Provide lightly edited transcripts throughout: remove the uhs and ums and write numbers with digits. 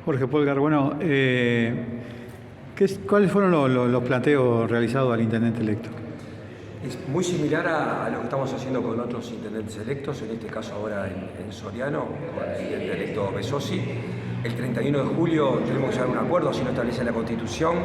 Jorge Polgar, bueno, ¿cuáles fueron los planteos realizados al intendente electo? Es muy similar a lo que estamos haciendo con otros intendentes electos, en este caso ahora en Soriano, con el intendente electo Besosi. El 31 de julio tenemos que llegar a un acuerdo, así lo establece la Constitución,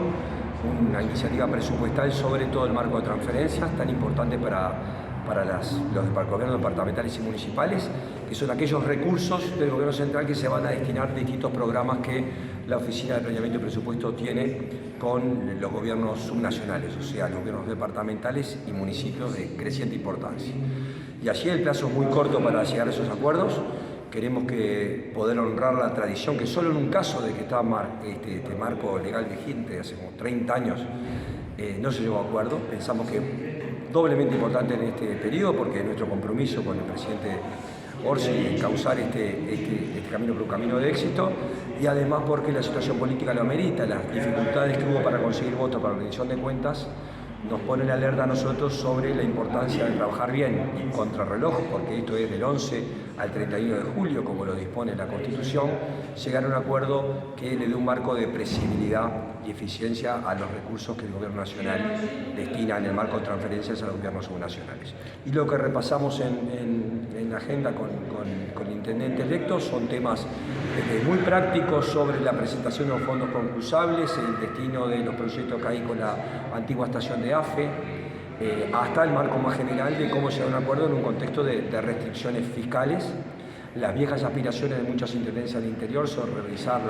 una iniciativa presupuestal sobre todo el marco de transferencias, tan importante para los gobiernos departamentales y municipales, que son aquellos recursos del gobierno central que se van a destinar a distintos programas que la Oficina de Planeamiento y Presupuesto tiene con los gobiernos subnacionales, o sea, los gobiernos departamentales y municipios de creciente importancia. Y allí el plazo es muy corto para llegar a esos acuerdos. Queremos poder honrar la tradición, que solo en un caso de que está este marco legal vigente de hace como 30 años no se llegó a acuerdo. Pensamos que doblemente importante en este periodo, porque nuestro compromiso con el presidente Orsi es encauzar este camino por un camino de éxito, y además porque la situación política lo amerita. Las dificultades que hubo para conseguir votos para la rendición de cuentas nos pone en alerta a nosotros sobre la importancia de trabajar bien y contrarreloj, porque esto es del 11 al 31 de julio, como lo dispone la Constitución, llegar a un acuerdo que le dé un marco de previsibilidad y eficiencia a los recursos que el Gobierno Nacional destina en el marco de transferencias a los gobiernos subnacionales. Y lo que repasamos en la agenda con el intendente electo son temas muy prácticos sobre la presentación de los fondos concursables, el destino de los proyectos que hay con la antigua estación de AFE, hasta el marco más general de cómo llegar a un acuerdo en un contexto de restricciones fiscales. Las viejas aspiraciones de muchas intendencias del interior son revisar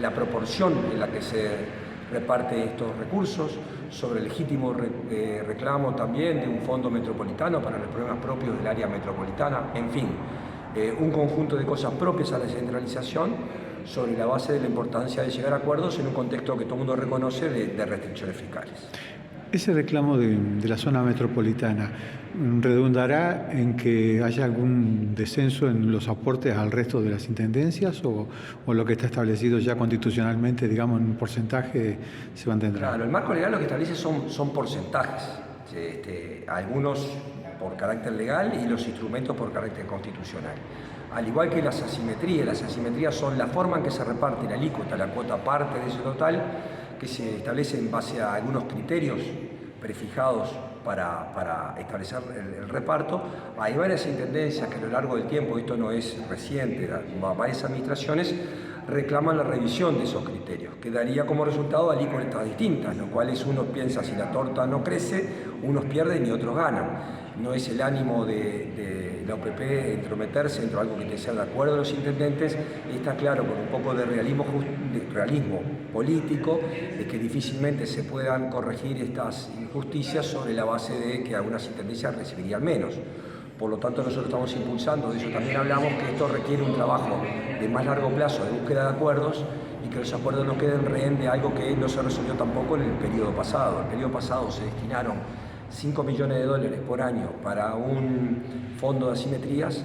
la proporción en la que se reparte estos recursos, sobre el legítimo reclamo también de un fondo metropolitano para los problemas propios del área metropolitana, en fin, un conjunto de cosas propias a la descentralización sobre la base de la importancia de llegar a acuerdos en un contexto que todo el mundo reconoce de restricciones fiscales. ¿Ese reclamo de la zona metropolitana redundará en que haya algún descenso en los aportes al resto de las intendencias o lo que está establecido ya constitucionalmente, digamos, en un porcentaje se mantendrá? Claro, el marco legal lo que establece son porcentajes, algunos por carácter legal y los instrumentos por carácter constitucional. Al igual que las asimetrías son la forma en que se reparte la alícuota, la cuota parte de ese total, que se establece en base a algunos criterios prefijados para establecer el reparto. Hay varias intendencias que a lo largo del tiempo, esto no es reciente, varias administraciones reclaman la revisión de esos criterios, que daría como resultado alícuotas distintas, lo cual uno piensa, si la torta no crece, unos pierden y otros ganan. No es el ánimo de la OPP entrometerse dentro de algo que sea de acuerdo de los intendentes, y está claro, con un poco de realismo político, de que difícilmente se puedan corregir estas injusticias sobre la base de que algunas intendencias recibirían menos. Por lo tanto, nosotros estamos impulsando, de eso también hablamos, que esto requiere un trabajo de más largo plazo, de búsqueda de acuerdos, y que los acuerdos no queden rehén de algo que no se resolvió tampoco en el periodo pasado. El periodo pasado se destinaron 5 millones de dólares por año para un fondo de asimetrías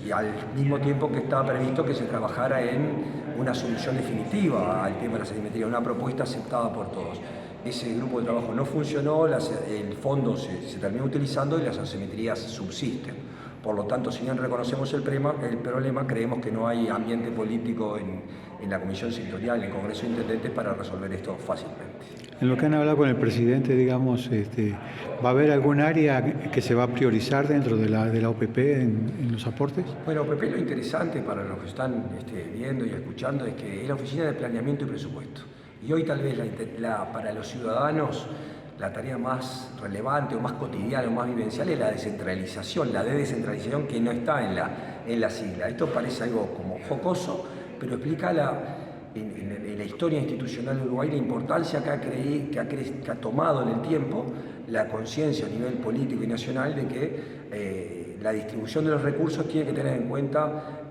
y al mismo tiempo que estaba previsto que se trabajara en una solución definitiva al tema de las asimetrías, una propuesta aceptada por todos. Ese grupo de trabajo no funcionó, el fondo se terminó utilizando y las asimetrías subsisten. Por lo tanto, si bien reconocemos el problema, creemos que no hay ambiente político en la Comisión Sectorial, en el Congreso de Intendentes, para resolver esto fácilmente. En lo que han hablado con el presidente, digamos, ¿va a haber algún área que se va a priorizar dentro de la OPP en los aportes? Bueno, OPP, lo interesante para los que están viendo y escuchando es que es la Oficina de Planeamiento y Presupuesto. Y hoy tal vez para los ciudadanos la tarea más relevante o más cotidiana o más vivencial es la descentralización, la descentralización que no está en la sigla. Esto parece algo como jocoso, pero explica en la historia institucional de Uruguay la importancia que ha tomado en el tiempo la conciencia a nivel político y nacional de que la distribución de los recursos tiene que tener en cuenta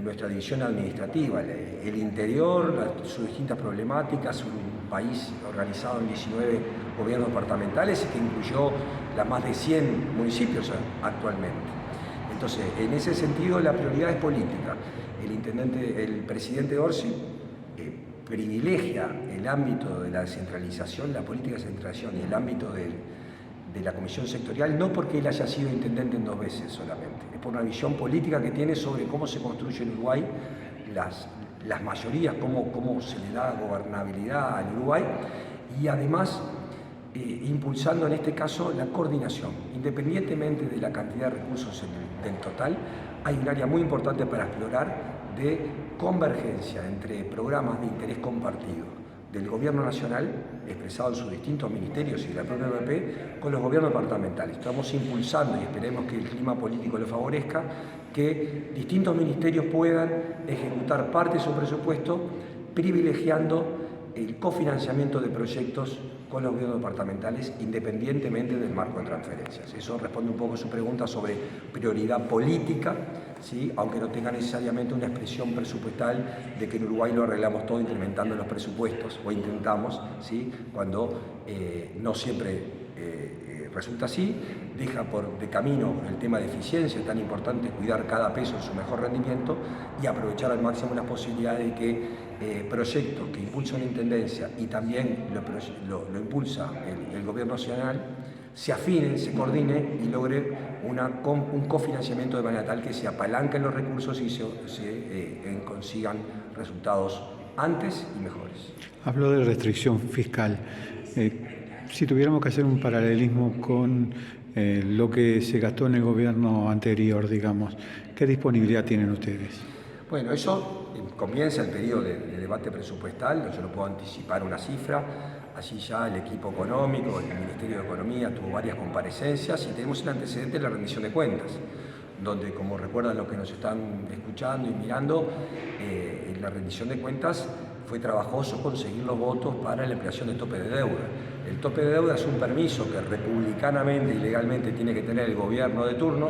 nuestra división administrativa, el interior, sus distintas problemáticas, un país organizado en 19 gobiernos departamentales que incluyó las más de 100 municipios actualmente. Entonces, en ese sentido, la prioridad es política. El presidente Orsi privilegia el ámbito de la descentralización, la política de descentralización y el ámbito de la comisión sectorial, no porque él haya sido intendente en 2 veces solamente, es por una visión política que tiene sobre cómo se construye en Uruguay las mayorías, cómo se le da gobernabilidad al Uruguay, y además impulsando en este caso la coordinación. Independientemente de la cantidad de recursos del total, hay un área muy importante para explorar de convergencia entre programas de interés compartido del Gobierno Nacional, expresado en sus distintos ministerios y de la propia OVP, con los gobiernos departamentales. Estamos impulsando, y esperemos que el clima político lo favorezca, que distintos ministerios puedan ejecutar parte de su presupuesto privilegiando el cofinanciamiento de proyectos con los gobiernos departamentales independientemente del marco de transferencias. Eso responde un poco a su pregunta sobre prioridad política, ¿sí? Aunque no tenga necesariamente una expresión presupuestal de que en Uruguay lo arreglamos todo incrementando los presupuestos, o intentamos, ¿sí? Cuando no siempre resulta así, deja de camino el tema de eficiencia, tan importante cuidar cada peso en su mejor rendimiento y aprovechar al máximo las posibilidades de que proyectos que impulsa una intendencia y también lo impulsa el Gobierno Nacional se afinen, se coordine y logre un cofinanciamiento de manera tal que se apalanquen los recursos y se consigan resultados antes y mejores. Habló de restricción fiscal. Si tuviéramos que hacer un paralelismo con lo que se gastó en el gobierno anterior, digamos, ¿qué disponibilidad tienen ustedes? Bueno, eso comienza el periodo de debate presupuestal, yo no puedo anticipar una cifra, allí ya el equipo económico, el Ministerio de Economía tuvo varias comparecencias y tenemos el antecedente de la rendición de cuentas, donde, como recuerdan los que nos están escuchando y mirando, en la rendición de cuentas fue trabajoso conseguir los votos para la ampliación del tope de deuda. El tope de deuda es un permiso que republicanamente y legalmente tiene que tener el gobierno de turno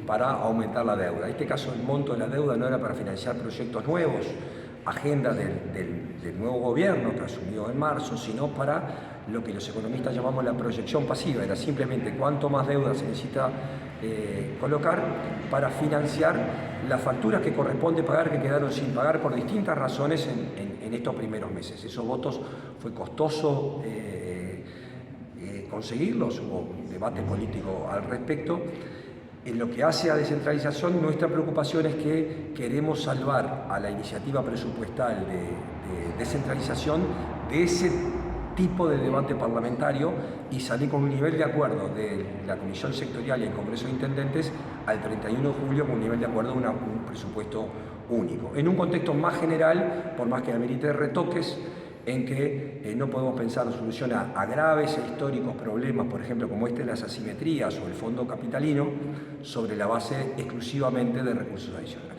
para aumentar la deuda. En este caso, el monto de la deuda no era para financiar proyectos nuevos, agenda del nuevo gobierno que asumió en marzo, sino para lo que los economistas llamamos la proyección pasiva. Era simplemente cuánto más deuda se necesita colocar para financiar las facturas que corresponde pagar, que quedaron sin pagar por distintas razones en estos primeros meses. Esos votos fue costoso conseguirlos, hubo un debate político al respecto. En lo que hace a descentralización, nuestra preocupación es que queremos salvar a la iniciativa presupuestal de descentralización de ese tipo de debate parlamentario y salir con un nivel de acuerdo de la Comisión Sectorial y el Congreso de Intendentes al 31 de julio con un nivel de acuerdo de un presupuesto único. En un contexto más general, por más que amerite retoques, en que no podemos pensar en solución a graves e históricos problemas, por ejemplo, como este de las asimetrías o el fondo capitalino, sobre la base exclusivamente de recursos adicionales.